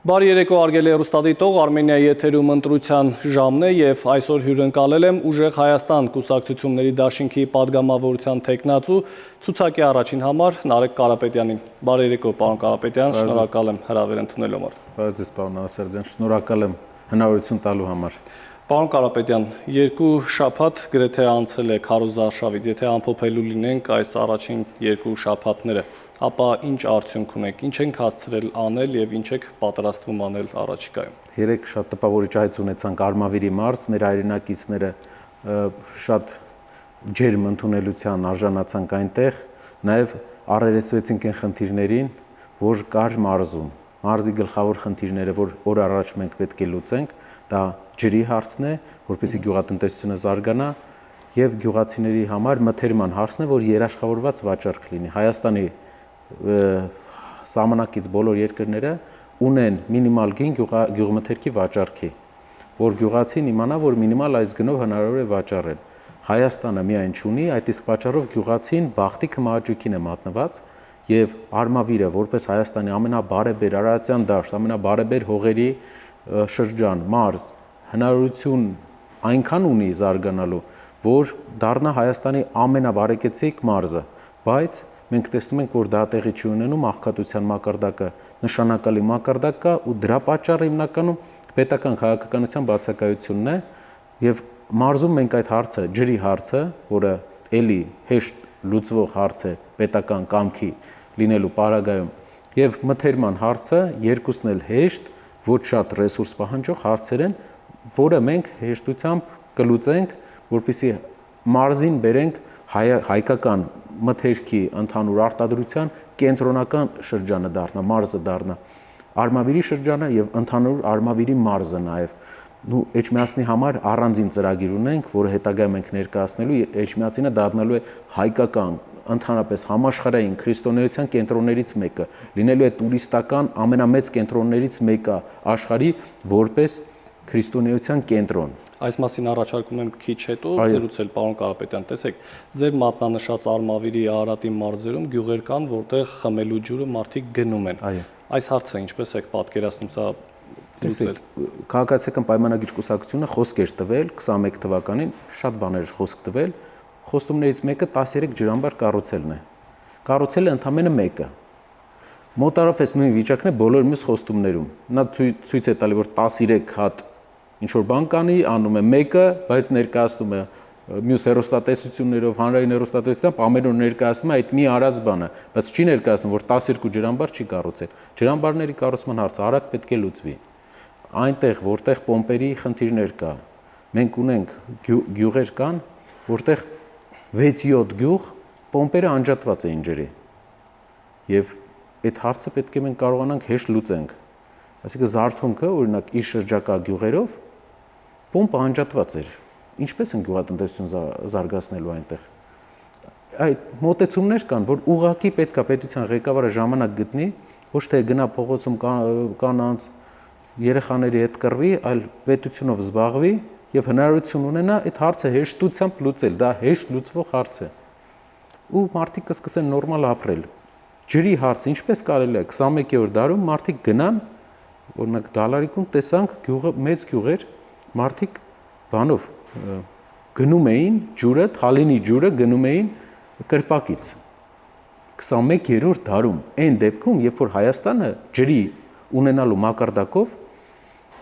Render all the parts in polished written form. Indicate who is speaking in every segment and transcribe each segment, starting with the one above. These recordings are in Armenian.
Speaker 1: Բարի երեկո արգելի հեռուստադիտող, Արմենիայի եթերում ընտրության ժամն է եւ այսօր հյուրընկալել եմ Ուժեղ Հայաստան կուսակցությունների դաշինքի падգամավորության տեխնացու ցուցակի առաջին համար Նարեկ Կարապետյանին։ Բարի երեկո, պարոն Կարապետյան, շնորհակալ եմ հրավեր ընդունելու համար։
Speaker 2: Բարի ձեզ, պարոն Ասարդյան, շնորհակալ եմ հնարավորություն տալու համար։
Speaker 1: Պարոն Կարապետյան, երկու շաբաթ գրեթե անցել է քարոզարշավից, եթե ամփոփելու լինենք այս առաջին երկու շաբաթները, ապա ինչ արդյունք ունեք, ինչ ենք հասցրել անել եւ ինչ եք պատրաստվում անել առաջիկայում։
Speaker 2: Երեք շատ տպավորիչ այց ունեցանք Արմավիրի մարզ, մեր հայրենակիցները շատ ջերմ ընդունելության արժանացանք այնտեղ, նաեւ առերեսվեցինք այն խնդիրներին, որ կար մարզում։ Մարզի գլխավոր խնդիրները, որ օր առաջ մենք պետք է լուծենք, դա ջրի հարցն է, որպեսզի գյուղատնտեսությունը զարգանա, եւ գյուղացիների համար մթերման հարցն է, որ երաշխավորված վաճառք լինի։ Հայաստանի սահմանակից բոլոր երկրները ունեն մինիմալ գին գյուղմթերքի վաճառքի, որ գյուղացին իմանա, որ մինիմալ այս գնով հնարավոր է վաճառել։ Հայաստանը միայն չունի, այդ իսկ պատճառով գյուղացին բախտի քմահաճույքին է մատնված եւ Արմավիրը, որպես Հայաստանի ամենաբարեբեր Արարատյան դաշտ, ամենաբարեբեր հողերի շրջան, մարզ, հնարավորություն այնքան ունի զարգանալու, որ դառնա Հայաստանի ամենաբարեկեցիկ մարզը, բայց մենք տեսնում ենք, որ դա տեղի չի ունենում, աղքատության մակարդակը նշանակալի մակարդակ կա ու դրա պատճառը հիմնականում պետական քաղաքականության բացակայությունն է եւ մարզում մենք այդ հարցը, ջրի հարցը, որը էլի հեշտ լուծվող հարց է պետական կամքի լինելու պարագայում եւ մթերման հարցը երկուսն էլ հեշտ, ոչ շատ ռեսուրս պահանջող հարցեր են, որը մենք հեշտությամբ կլուծենք, որպեսզի մարզին բերենք հայկական մթերքի ընդհանուր արտադրության կենտրոնական շրջանը դառնա, մարզը դառնա, Արմավիրի շրջանը եւ ընդհանուր Արմավիրի մարզը նաեւ։ Էջմիածնի համար առանձին ծրագիր ունենք, որը հետագայում ենք ներկայացնելու, Էջմիածինը դառնալու է հայկական ընդհանրապես համաշխարհային քրիստոնեության կենտրոններից մեկը, լինելու է տուրիստական ամենամեծ կենտրոններից մեկը աշխարհի որպես քրիստոնեության կենտրոն։
Speaker 1: Այս մասին առաջարկում եմ քիչ հետո զրուցել, պարոն Կարապետյան, տեսեք, ձեր մատնանշած Արմավիրի Արարատի մարզերում գյուղեր կան, որտեղ խմելու ջուրը մարդիկ գնում են։ Այս հարցը ինչպես եք պատկերացնում սա լուծել։
Speaker 2: Քաղաքացիական պայմանագիր կուսակցությունը խոսք էր տվել 21 թվականին, շատ բաներ խոսք տվել, խոստումներից մեկը 13 ջրամբար կառուցելն է։ Կառուցել է ընդամենը մեկը։ Մոտարապես նույն վիճակն է բոլոր մյուս խոստումներում։ Նա ցույց է տալի, որ 13 հատ ինչ որ բան կանի, անում է մեկը, բայց ներկայացնում է մյուս հեռուստատեսություններով, հանրային հեռուստատեսությամբ ամեն օր ներկայացնում է այդ մի արած բանը, բայց չի ներկայացնում, որ 12 ջրամբար չի կառուցել։ Ջրամբարների կառուցման հարցը արագ պետք է լուծվի։ Այնտեղ, որտեղ պոմպերի խնդիրներ կա, մենք ունենք գյուղեր կան, որտեղ 6-7 գյուղ պոմպերը անջատված էին ջրի։ Եվ այդ հարցը պետք է մենք կարողանանք հեշտ լուծենք։ Այսինքն Զարթոնքը, օրինակ, իր շրջակա գյուղերով պոմպը անջատված էր։ Ինչպես են գյուղատնտեսություն զարգացնելու այնտեղ։ Այդ մոտեցումներ կան, որ ուղղակի պետքա պետության ղեկավարը ժամանակ գտնի, ոչ թե գնա փողոցում կանանց երեխաների հետ կռվի, այլ պետությունով զբաղվի եւ հնարավորություն ունենա այդ հարցը հեշտությամբ լուծել, դա հեշտ լուծվող հարց է։ Ու մարդիկ կսկսեն նորմալ ապրել։ Ջրի հարցը ինչպես կարելի է 21-րդ դարում մարդիկ գնան, օրինակ Դալարիկում տեսանք գյուղը մեծ գյուղեր, մարդիկ բանով գնում էին ջուրը, Թալինի ջուրը գնում էին կրպակից։ 21-րդ դարում, այն դեպքում, երբ որ Հայաստանը ջրի ունենալու մակարդակով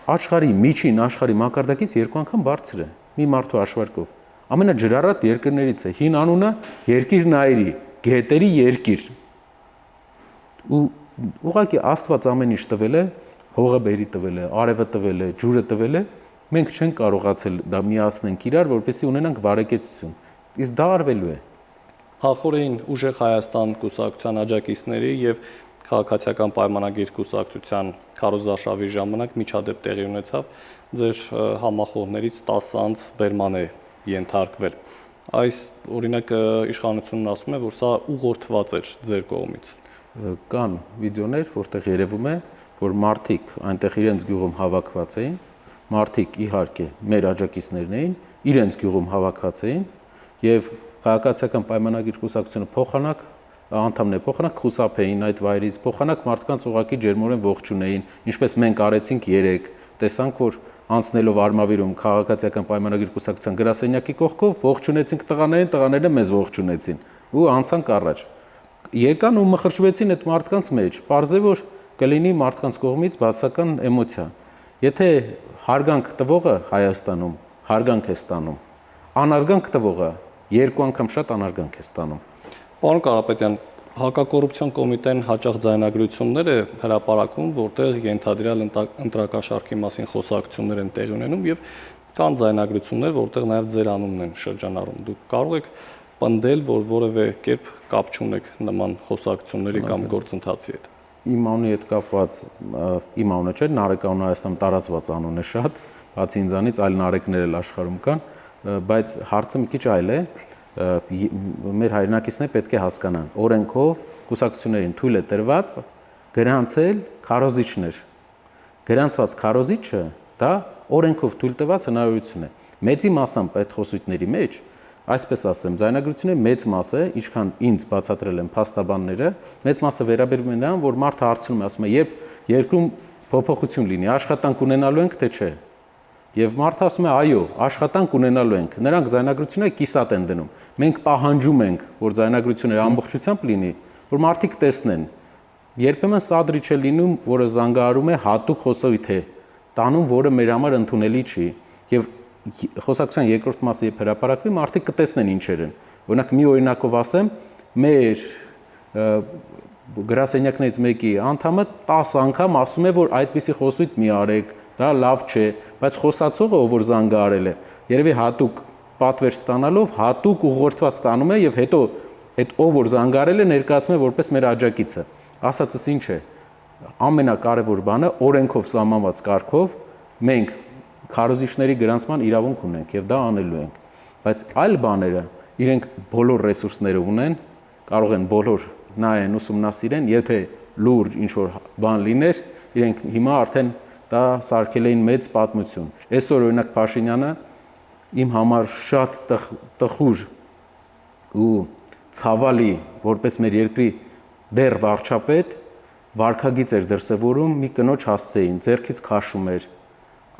Speaker 2: աշխարհի միջին աշխարհի մակարդակից 2 անգամ բարձր է մի մարդու հաշվարկով։ Ամենաջրառատ երկրներից է, հին անունը երկիր նայերի, գետերի երկիր։ Ու ուղղակի Աստված ամեն ինչ տվել է, հողը բերի տվել է, արևը տվել է, ջուրը տվել է, մենք չենք կարողացել դա միացնենք իրար, որպեսզի ունենանք բարեկեցություն։ Իսկ դա արվելու է։
Speaker 1: Նախորդին Ուժեղ Հայաստան կուսակցության աջակիցների եւ քաղաքացիական պայմանագիր կուսակցության քարոզարշավի ժամանակ միջադեպ տեղի ունեցավ, ձեր համախոհներից 10 անձ բերման է ենթարկվել։ Այս օրինակը իշխանությունն ասում է, որ սա ուղղորդված էր ձեր կողմից։
Speaker 2: Կան վիդեոներ, որտեղ երևում է, որ մարդիկ այնտեղ իրենց գյուղում հավաքված էին, մարդիկ իհարկե մեր աջակիցներն էին, իրենց գյուղում հավաքված էին եւ քաղաքացիական պայմանագիր կուսակցությունը փոխանակ անդամներ փոխանակ խուսափեին այդ վայրից, փոխանակ մարդկանց ուղակի ջերմորեն ողջունեին, ինչպես մենք արեցինք երեք, տեսանք, որ անցնելով Արմավիրում քաղաքացիական պայմանագիր կուսակցության գրասենյակի կողքով ողջունեցինք տղաներին, տղաները մեզ ողջունեցին ու անցանք առաջ։ Եկան ու մխրճվեցին այդ մարդկանց մեջ, պարզե որ կլինի մարդկանց կողմից բացական էմոցիա։ Եթե հարգանք տվողը Հայաստանում հարգանք է ստանում, անարգանք տվողը երկու անգամ շատ անարգանք է ստանում։
Speaker 1: Պարոն Կարապետյան, Հակակոռուպցիոն կոմիտեն հաճախ ձայնագրություններ է հրապարակում, որտեղ ենթադրյալ ընտրակաշառքի մասին խոսակցություններ են տեղի ունենում եւ կան ձայնագրություններ, որտեղ նաեւ ձեր անունն են շրջանառում։ Դուք կարող եք պնդել, որ որևէ կերպ կապ չունեք նման խոսակցությունների կամ գործընթացի հետ։
Speaker 2: Իմ անունի հետ կապված իմ անունը չէ, Նարեկանուն Հայաստանում տարածված անուն է շատ, բացի ինձանից այլ Նարեկներ էլ աշխարհում կան, բայց հարցը մի քիչ այլ է։ Մեր հայրենակիցները պետք է հասկանան, օրենքով կուսակցություններին թույլ է տրված գրանցել քարոզիչներ։ Գրանցված քարոզիչը դա օրենքով թույլ տրված հնարավորություն է։ Մեծի մասամբ այդ խոսույթների մեջ, այսպես ասեմ, ձայնագրությունների մեծ մասը, ինչքան ինձ բացատրել են փաստաբանները, մեծ մասը վերաբերում է նրան, որ մարդը հարցնում է, ասում է, երբ երկրում փոփոխություն լինի, աշխատանք ունենալու ենք թե չէ։ Եվ մարդը ասում է, այո, աշխատանք ունենալու ենք։ Նրանք ձայնագրությունները կիսատ են դնում։ Մենք պահանջում ենք, որ ձայնագրությունները ամբողջությամբ լինի, որ մարդիկ տեսնեն։ Երբեմն սադրիչ է լինում, որը զանգահարում է հատուկ խոսույթ է տանում, որը մեր համար ընդունելի չի։ Եվ խոսակցության երկրորդ մասը երբ հրապարակվի, մարդիկ կտեսնեն ինչեր են։ Օրինակ մի օրինակով ասեմ, մեր գրասենյակներից մեկի անդամը 10 անգամ ասում է, որ այդպիսի խոսույթ մի արեք, դա լավ չէ, բայց խոսացողը, ով որ զանգահարել է, երևի հատուկ պատվեր ստանալով հատուկ ուղղորդված ստանում է եւ հետո այդ ով որ զանգահարել է ներկայացնում է որպես մեր աջակիցը։ Ասածս ինչ է։ Ամենակարևոր բանը օրենքով սահմանված կարգով մենք քարոզիչների գրանցման իրավունք ունենք եւ դա անելու ենք։ Բայց այլ բաները իրենք բոլոր ռեսուրսները ունեն, կարող են բոլոր նայեն, ուսումնասիրեն, եթե լուրջ ինչ որ բան լիներ, իրենք հիմա արդեն դա սարքել էին մեծ պատմություն։ Այսօր օրինակ Փաշինյանը իմ համար շատ տխուր ու ցավալի, որպես մեր երկրի դեռ վարչապետ, վարքագիծ էր դրսևորում մի կնոջ հասցեին, ձեռքից քաշում էր։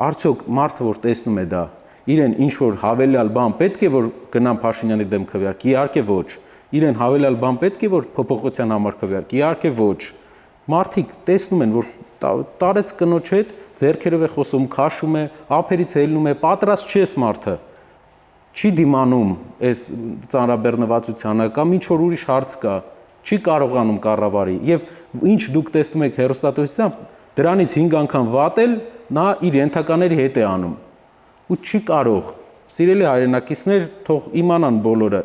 Speaker 2: Արդյոք մարդը, որ տեսնում է դա, իրեն ինչ որ հավելյալ բան պետք է որ գնան Փաշինյանի դեմ քվեարկի, իհարկե ոչ։ Իրեն հավելյալ բան պետք է որ փոփոխության համար քվեարկի, իհարկե ոչ։ Մարդիկ տեսնում են, որ տարեց կնոջ հետ ձեռքերով է խոսում, քաշում է, ափերից հելնում է, պատրաստ չես մարդը։ Չի դիմանում այս ծանրաբեռնվածությանը կամ ինչ որ ուրիշ հարց կա, չի կարողանում կառավարի եւ ինչ դուք տեսնում եք հեռուստատեսությամբ, դրանից 5 անգամ վատել նա իր ենթակաների հետ է անում ու չի կարող։ Սիրելի հայրենակիցներ, թող իմանան բոլորը,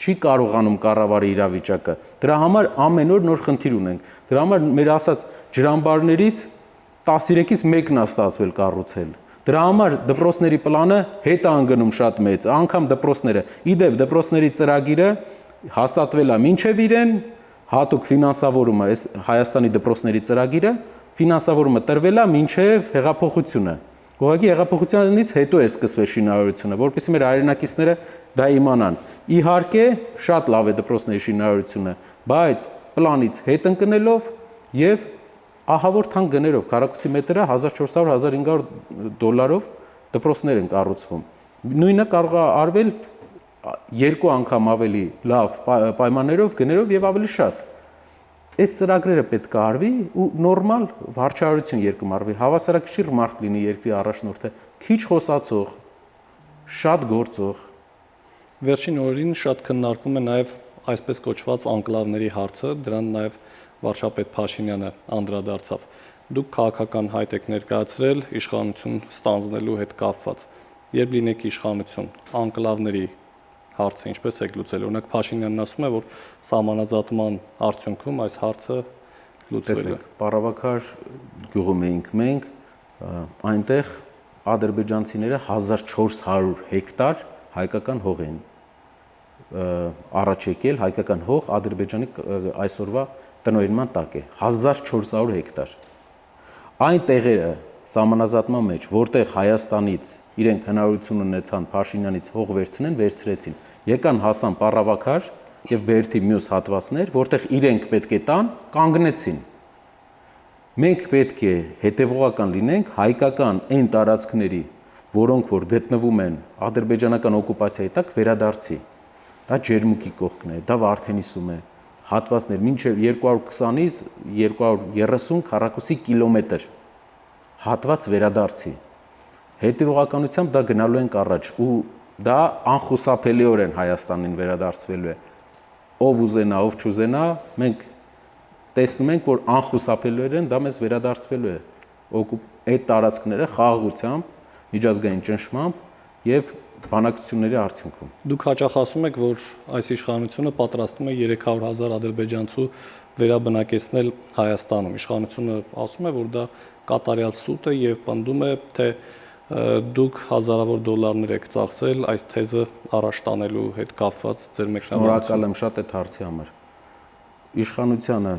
Speaker 2: չի կարողանում կառավարի իրավիճակը։ Դրա համար ամեն օր նոր խնդիր ունենք։ Դրա համար մեր ասած ջրամբարներից 13-ից մեկն է ստացվել կառուցել։ Դրա համար դպրոցների պլանը հետ է անգնում շատ մեծ, անգամ դպրոցները։ Իդեպ դպրոցների ծրագիրը հաստատվել է մինչև իրեն, հատուկ ֆինանսավորումը, այս Հայաստանի դպրոցների ծրագիրը ֆինանսավորումը տրվել է մինչև հեղափոխությունը։ Ուղղակի հեղափոխությունից հետո է սկսվել շինարարությունը, որովհետեւ մեր հայրենակիցները դա իմանան։ Իհարկե, շատ լավ է դպրոցների շինարարությունը, բայց պլանից հետ ընկնելով եւ ահավոր թանկ գներով, քառակուսի մետրը 1400-1500 դոլարով դպրոցներ են կառուցվում։ Նույնը կարող է արվել 2 անգամ ավելի լավ պայմաններով, գներով եւ ավելի շատ։ Այս ծրագրերը պետք է արվի ու նորմալ վարչարություն երկրում արվի, հավասարակշիռ մարդ լինի երկրի առաջնորդը, քիչ խոսացող, շատ գործող։
Speaker 1: Վերջին օրերին շատ քննարկվում է նաեւ այսպես կոչված անկլավների հարցը, դրան նաեւ վարչապետ Փաշինյանը անդրադարձավ։ Դուք քաղաքական հայտ եք ներկայացրել իշխանություն ստանձնելու հետ կապված։ Երբ լինեք իշխանություն, անկլավների հարցը ինչպես եք լուծել։ Օրինակ Փաշինյանն ասում է, որ սահմանազատման արդյունքում այս հարցը լուծվել է։
Speaker 2: Պարավաքար գյուղում էինք մենք, այնտեղ ադրբեջանցիները 1400 հեկտար հայկական հող են առաջ եկել, հայկական հող Ադրբեջանի այսօրվա տնօրինման տակ է 1400 հեկտար։ Այն տեղերը սահմանազատման մեջ, որտեղ Հայաստանից իրենք հնարավորություն ունեցան Փաշինյանից հող վերցնեն, վերցրեցին։ Եկան հասան Պարավաքար, եւ բերդի մյուս հատվածներ, որտեղ իրենք պետք է տան, կանգնեցին։ Մենք պետք է հետևողական լինենք հայկական այն տարածքների, որոնք որ գտնվում են ադրբեջանական օկուպացիայի տակ վերադարձի։ Դա Ջերմուկի կողքն է, դա Վարդենիսում է, հատվածներ մինչև 220-ից 230 քառակուսի կիլոմետր հատված վերադարձի։ Հետևողականությամբ դա գնալու ենք առաջ ու դա անխուսափելիորեն Հայաստանին վերադարձվելու է։ Ով ուզենա, ով չուզենա, մենք տեսնում ենք, որ անխուսափելիորեն դա մեզ վերադարձվելու է։ Այդ տարածքները խաղաղությամբ, միջազգային ճնշմամբ եւ բանակցությունների արդյունքում։
Speaker 1: Դուք հաճախ ասում եք, որ այս իշխանությունը պատրաստվում է 300,000 ադրբեջանցու վերաբնակեցնել Հայաստանում։ Իշխանությունը ասում է, որ դա կատարյալ սուտ է եւ պնդում է, թե դուք հազարավոր դոլարներ եք ծախսել այս թեզը առաջ տանելու հետ կապված ձեր մեկնաբանությամբ։
Speaker 2: Շնորհակալ եմ շատ այդ հարցի համար։ Իշխանությանը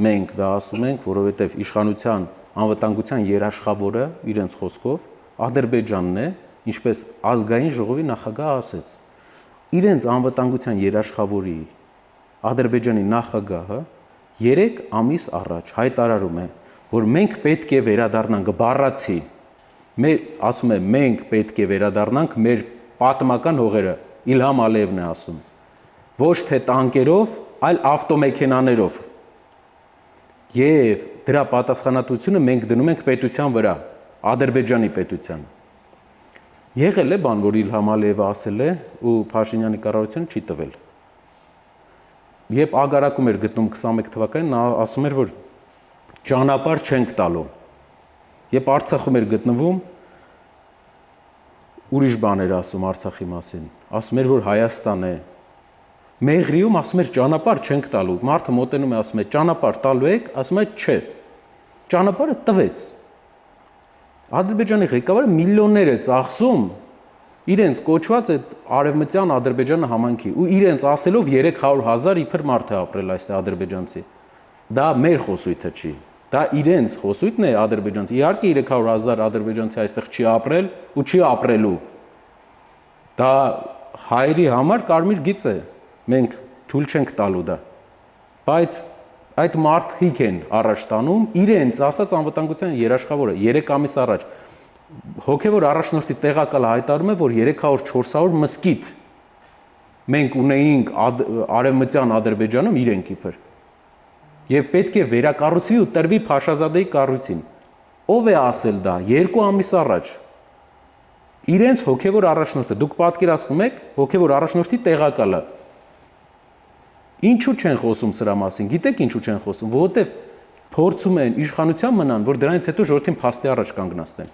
Speaker 2: մենք դա ասում ենք, որովհետև իշխանության անվտանգության երաշխավորը իրենց խոսքով Ադրբեջանն է, ինչպես ազգային ժողովի նախագահը ասեց։ Իրենց անվտանգության երաշխավորի Ադրբեջանի նախագահը 3 ամիս առաջ հայտարարում է, որ մենք պետք է վերադառնանք բառացի։ Մեր ասում է մենք պետք է վերադառնանք մեր պատմական հողերը, Իլհամ Ալիևն է ասում։ Ոչ թե տանկերով, այլ ավտոմեքենաներով։ Եվ դրա պատասխանատվությունը մենք դնում ենք պետության վրա, Ադրբեջանի պետության։ Եղել է բան, որ Իլհամ Ալիևը ասել է ու Փաշինյանի կառավարությունը չի տվել։ Երբ ագարակում էր գտնում 21 թվականին, նա ասում էր, որ ճանապարհ չենք տալու։ Երբ Արցախում էր գտնվում, ուրիշ բաներ ասում Արցախի մասին։ Ասում էր, որ Հայաստան է։ Մեղրիում ասում էր ճանապարհ չենք տալու։ Մարդը մոտենում է, ասում է ճանապարհ տալու եք, ասում է չէ։ Ճանապարհը տվեց։ Ադրբեջանի ղեկավարը միլիոններ է ծախսում իրենց կոչված այդ արևմտյան Ադրբեջանը համայնքի ու իրենց ասելով 300,000 իբր մարդ է ապրել այստեղ ադրբեջանցի։ Դա մեր խոսույթը չի։ Դա իրենց խոսույթն է ադրբեջանցի։ Իհարկե 300,000 ադրբեջանցի այստեղ չի ապրել ու չի ապրելու։ Դա հայերի համար կարմիր գիծ է։ Մենք թույլ չենք տալու դա։ Բայց այդ մարդիկ են առաջ տանում իրենց ասած անվտանգության երաշխավորը 3 ամիս առաջ հոգևոր առաջնորդի տեղակալը հայտարարում է, որ 300-400 մզկիթ մենք ունեինք արևմտյան Ադրբեջանում իրենք իբր։ Եվ պետք է վերակառուցվի ու տրվի Փաշազադեի կառույցին։ Ով է ասել դա 2 ամիս առաջ։ Իրենց հոգևոր առաջնորդը, դուք պատկերացնում եք, հոգևոր առաջնորդի տեղակալը։ Ինչու չեն խոսում սրա մասին։ Գիտեք ինչու չեն խոսում, որովհետև փորձում են իշխանության մնան, որ դրանից հետո ժողովրդին փաստի առաջ կանգնացնեն։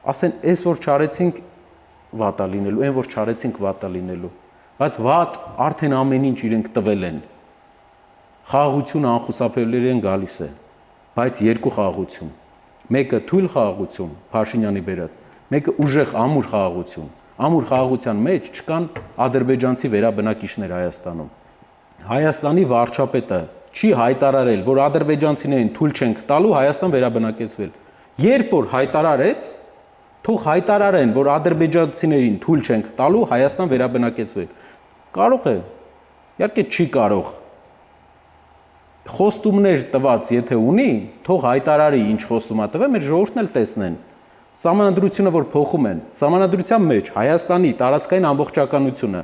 Speaker 2: Ասեն, այս որ չարեցինք վատա լինելու, այն որ չարեցինք վատա լինելու։ Բայց վատ արդեն ամեն ինչ իրենք տվել են։ Խաղաղությունը անխուսափելիորեն գալիս է, բայց երկու խաղաղություն։ Մեկը թույլ խաղաղություն, Փաշինյանի բերած, մեկը ուժեղ ամուր խաղաղություն։ Ամուր խաղաղության մեջ չկան ադրբեջանցի վերաբնակիչներ Հայաստանում։ Հայաստանի վարչապետը չի հայտարարել, որ ադրբեջանցիներին թույլ չենք տալու Հայաստան վերաբնակեցվել։ Երբ որ հայտարարեց, թող հայտարարեն, որ ադրբեջանցիներին թույլ չենք տալու Հայաստան վերաբնակեցվել։ Կարող է, իհարկե չի կարող։ Խոստումներ տված, եթե ունի, թող հայտարարի ինչ խոստումա տվել, մեր ժողովուրդն էլ տեսնեն։ Սահմանադրությունը որ փոխում են, սահմանադրության մեջ Հայաստանի տարածքային ամբողջականությունը,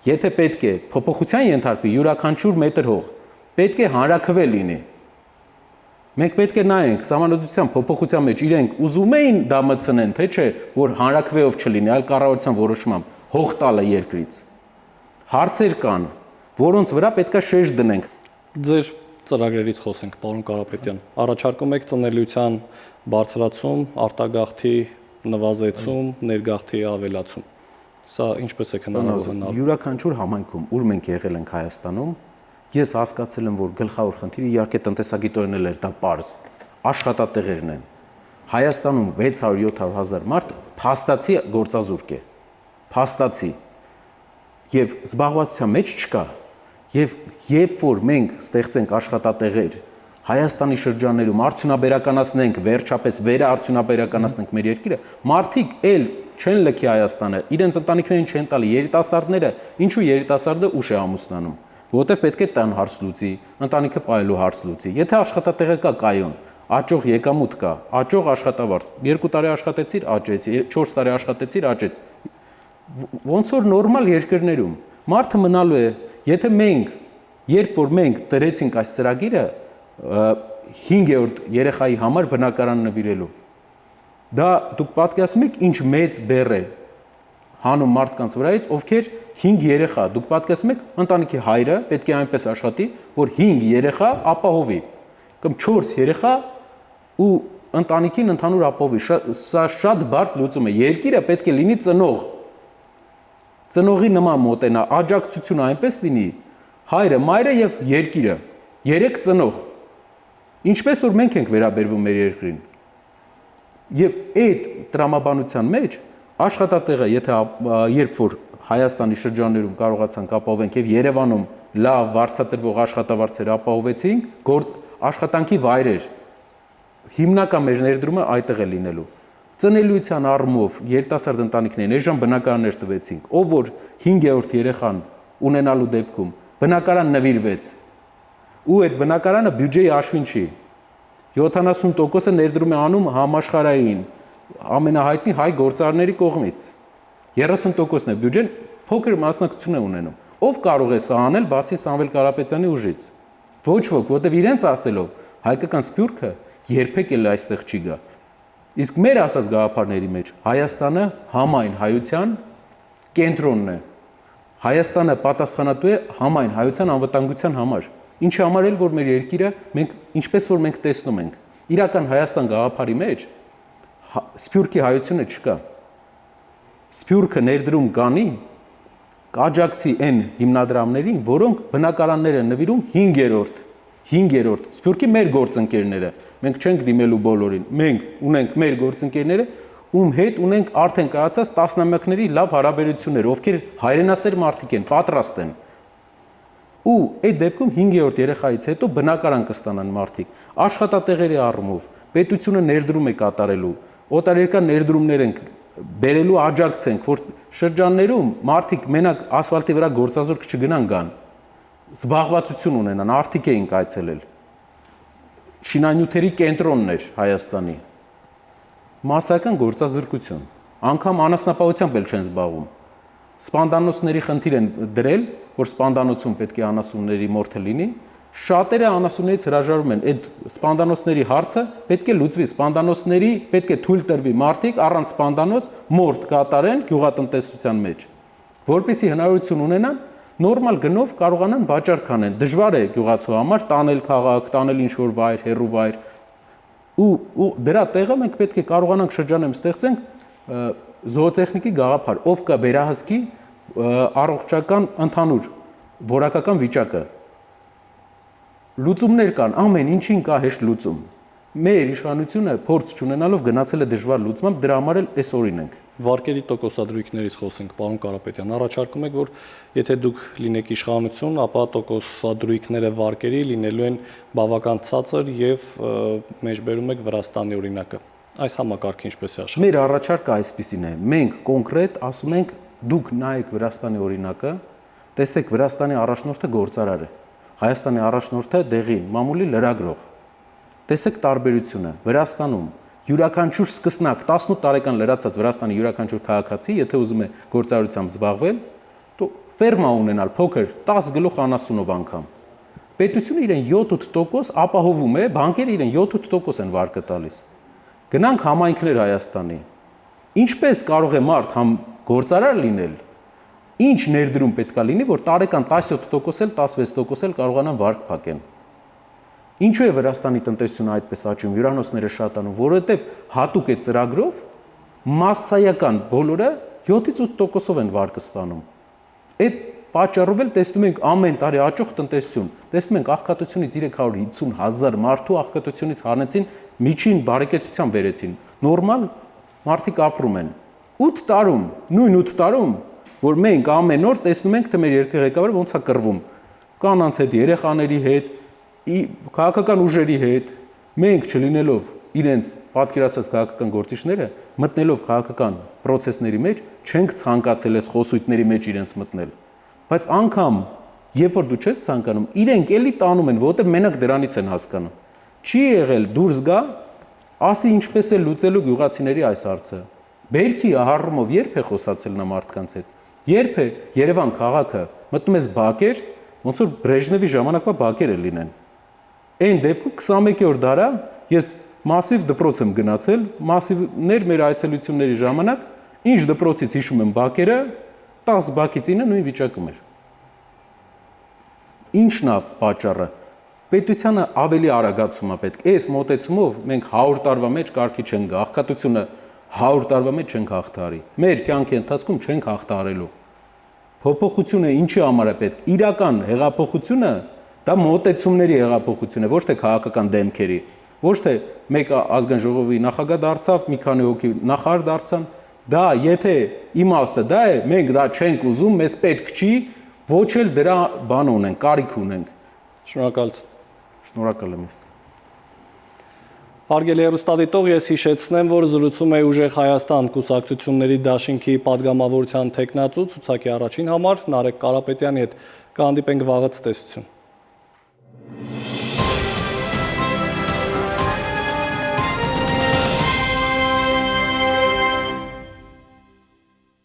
Speaker 2: եթե պետք է փոփոխության ենթարկվի յուրաքանչյուր մետր հող, պետք է հանրաքվե լինի։ Մենք պետք է նայենք սահմանադրության փոփոխության մեջ իրենք ուզում էին դա մտցնեն, թե չէ, որ հանրաքվեով չլինի, այլ կառավարության որոշմամբ հող տալը երկրից։ Հարցեր կան, որոնց վրա պետք է շեշտ դնենք։
Speaker 1: Ձեր ծրագրերից խոսենք, պարոն Կարապետյան։ Առաջարկում եք ծնելիության բարձրացում, արտագաղթի նվազեցում, ներգաղթի ավելացում։ Սա ինչպես է հնարավոր։
Speaker 2: Յուրաքանչյուր համայնքում, ուր մենք եղել ենք Հայաստանում, ես հասկացել եմ, որ գլխավոր խնդիրը իհարկե տնտեսագիտորեն էլ էր դա պարզ, աշխատատեղերն են։ Հայաստանում 600-700,000 մարդ փաստացի գործազուրկ է։ Փաստացի։ Եվ զբաղվածության մեջ չկա։ Եվ երբ որ մենք ստեղծենք աշխատատեղեր Հայաստանի շրջաններում արդյունաբերականացնենք, վերջապես վերաարդյունաբերականացնենք մեր երկիրը, մարդիկ էլ չեն լքի Հայաստանը, իրենց ընտանիքներին չեն տալի, երիտասարդները, ինչու երիտասարդը ուշ է ամուսնանում։ Որովհետև պետք է տան հարց լուծի, ընտանիքը պահելու հարց լուծի։ Եթե աշխատատեղը կա կայուն, աճող եկամուտ կա, աճող աշխատավարձ, 2 տարի աշխատեցիր, աճեց, 4 տարի աշխատեցիր, աճեց։ Ոնց որ նորմալ երկրներում մարդը մնալու է, եթե երբ որ մենք դրեցինք այս ծրագիրը 5-րդ երեխայի համար բնակարան նվիրելու, դա դուք պատկերացնում եք ինչ մեծ բեռ է հանում մարդկանց վրայից, ովքեր 5 երեխա, դուք պատկերացնում եք ընտանիքի հայրը պետք է այնպես աշխատի, որ 5 երեխա ապահովի, կամ 4 երեխա ու ընտանիքին ընդհանուր ապահովի։ Սա շատ բարդ լուծում է։ Երկիրը պետք է լինի ծնողի նման մոտենա, աջակցությունը այնպես լինի, հայրը, մայրը եւ երկիրը, 3 ծնող։ Ինչպես որ մենք ենք վերաբերվում մեր երկրին։ Եվ այդ տրամաբանության մեջ աշխատատեղը, երբ որ Հայաստանի շրջաններում կարողացանք ապահովենք եւ Երևանում լավ վարձատրվող աշխատավարձեր ապահովեցինք, աշխատանքի վայրեր, հիմնական մեր ներդրումը այդտեղ է լինելու։ Ծնելիության առումով երիտասարդ ընտանիքներին այժմ բնակարաններ տվեցինք, ով որ 5-րդ երեխան ունենալու դեպքում բնակարան նվիրվեց, ու այդ բնակարանը բյուջեի հաշվին չի։ 70%-ը ներդրում է անում համաշխարհային ամենահայտնի հայ գործարարների կողմից։ 30%-ն է բյուջեն փոքր մասնակցություն է ունենում։ Ով կարող է սա անել, բացի Սամվել Կարապետյանի ուժից։ Ոչ ոք, որտեղ իրենց ասելով հայկական սփյուռքը երբեք էլ այստեղ չի գա։ Իսկ մեր ասած գաղափարների մեջ Հայաստանը համայն հայության կենտրոնն է։ Հայաստանը պատասխանատու է համայն հայության անվտանգության համար։ Ինչի համար էլ որ մեր երկիրը ինչպես որ մենք տեսնում ենք, իրական Հայաստան գաղափարի մեջ սփյուռքի հայությունը չկա։ Սփյուռքը ներդրում կանի, կաջակցի այն հիմնադրամներին, որոնք բնակարաններ են նվիրում 5-րդ սփյուռքի մեր գործընկերները։ Մենք չենք դիմելու բոլորին։ Մենք ունենք մեր գործընկերները, ում հետ ունենք արդեն կայացած տասնամյակների լավ հարաբերություններ, ովքեր հայրենասեր մարդիկ են, պատրաստ են։ Ու այդ դեպքում 5-րդ երեխայից հետո բնակարան կստանան մարդիկ։ Աշխատատեղերի առումով պետությունը ներդրում է կատարելու, օտարերկրյա ներդրումներ են բերելու աջակցենք, որ շրջաններում մարդիկ մենակ ասֆալտի վրա գործազուրկ չգնան գան, զբաղվածություն ունենան, արդիկ էին կայցելել։ Շինանյութերի կենտրոնն էր Հայաստանի։ Մասսայական գործազրկություն, անգամ անասնապահությամբ էլ չեն զբաղվում։ Սպանդանոցների խնդիր են դրել, որ սպանդանոցում պետք է անասունների մորթը լինի։ Շատերը անասուններից հրաժարվում են, այդ սպանդանոցների հարցը պետք է լուծվի, սպանդանոցների պետք է թույլ տրվի մարդիկ առանց սպանդանոց մորթ կատարեն գյուղատնտեսության մեջ, որպեսզի հնարավորություն ունենան նորմալ գնով կարողանան վաճառք անեն։ Դժվար է գյուղացու համար տանել քաղաք, տանել ինչ-որ վայր, հեռու վայր։ Ու դրա տեղը մենք պետք է կարողանանք շրջանում ստեղծենք զոոտեխնիկի գաղափար, ով կա վերահսկի առողջական ընդհանուր որակական վիճակը։ Լուծումներ կան, ամեն ինչին կա հեշտ լուծում։ Մեր իշխանությունը փորձ չունենալով գնացել է դժվար լուծմամբ, դրա համար էլ այս օրին ենք։
Speaker 1: Վարկերի տոկոսադրույքներից խոսենք, պարոն Կարապետյան, առաջարկում եք, որ եթե դուք լինեք իշխանություն, ապա տոկոսադրույքները վարկերի լինելու են բավական ցածր եւ մեջբերում եք Վրաստանի օրինակը։ Այս համակարգը ինչպես է աշխատում։
Speaker 2: Մեր առաջարկը այսպեսին է։ Մենք կոնկրետ ասում ենք, դուք նայեք Վրաստանի օրինակը, տեսեք Վրաստանի առաջնորդը գործարար է, Հայաստանի առաջնորդը դեղին, մամուլի լրագրող։ Տեսեք տարբերությունը։ Վրաստանում յուրաքանչյուր սկսնակ 18 տարեկան լրացած Վրաստանի յուրաքանչյուր քաղաքացի, եթե ուզում է գործարարությամբ զբաղվել, то ֆերմա ունենալ փոքր 10 գլուխ անասունով անգամ։ Պետությունը իրեն 7-8% ապահովում է, բանկերը իրեն 7-8% են վարկը տալիս։ Գնանք համայնքներ Հայաստանի։ Ինչպես կարող է մարդ գործարար լինել, ինչ ներդրում պետքա լինի, որ տարեկան 17% էլ 16% էլ կարողանան վարկ փակեն։ Ինչու է Վրաստանի տնտեսությունը այդպես աճում, հյուրանոցները շատանում, որովհետև հատուկ է ծրագրով մասսայական բոլորը 7-8%-ով են վարկը ստանում։ Այդ պատճառով էլ տեսնում ենք ամեն տարի աճող տնտեսություն։ Տեսնում ենք աղքատությունից 350,000 մարդու աղքատությունից հանեցին, միջին բարեկեցության բերեցին։ Նորմալ մարդիկ ապրում են։ 8 տարում, նույն 8 տարում, որ մենք ամեն օր տեսնում ենք, թե մեր երկրի ղեկավարը ոնց է կռվում կանանց հետ, երեխաների հետ, քաղաքական ուժերի հետ, մենք չլինելով իրենց պատկերացած քաղաքական գործիչները, մտնելով քաղաքական process-ների մեջ, չենք ցանկացել այս խոսույթների մեջ իրենց մտնել։ Բայց անգամ երբ որ դու չես ցանկանում, իրենք էլի տանում են, որովհետև մենակ դրանից են հասկանում։ Չի եղել դուրս գա, ասի ինչպես է լուծելու գյուղացիների այս հարցը։ Բերքի առումով երբ է խոսացել նա մարդկանց հետ։ Երբ է Երևան քաղաքը մտնում ես բակեր, ոնց որ Բրեժնևի ժամանակվա բակերը լինեն։ Այն դեպքում 21-րդ դարա ես մասիվ դպրոց եմ գնացել, մասիվներ մեր այցելությունների ժամանակ, ինչ դպրոցից հիշում եմ բակերը, 10 բակից 9 նույն վիճակում էր։ Ինչն է պատճառը։ Պետությանը ավելի արագացում է պետք։ Այս մոտեցումով մենք 100 տարվա մեջ կարգի չենք գա, աղքատությունը 100 տարվա մեջ չենք հաղթահարի։ Մեր կյանքի ընթացքում չենք հաղթահարելու։ Փոփոխությունը ինչի համար է պետք։ Իրական հեղափոխությունը դա մոտեցումների հեղափոխություն է, ոչ թե քաղաքական դեմքերի, ոչ թե մեկը ազգային ժողովի նախագահ դարձավ, մի քանի հոգի նախարար դարձան, դա եթե իմաստը դա է, մենք դա չենք ուզում, մեզ պետք չի, ոչ էլ դրա բան ունենք, կարիք ունենք։
Speaker 1: Շնորհակալություն։
Speaker 2: Շնորհակալ եմ ես։
Speaker 1: Հարգելի հեռուստադիտող, ես հիշեցնեմ, որ զրուցում է Ուժեղ Հայաստան կուսակցությունների դաշինքի падգամավորության թեկնածու ցուցակի առաջին համար Նարեկ Կարապետյանի հետ։ Կհանդիպենք վաղը, ցտեսություն։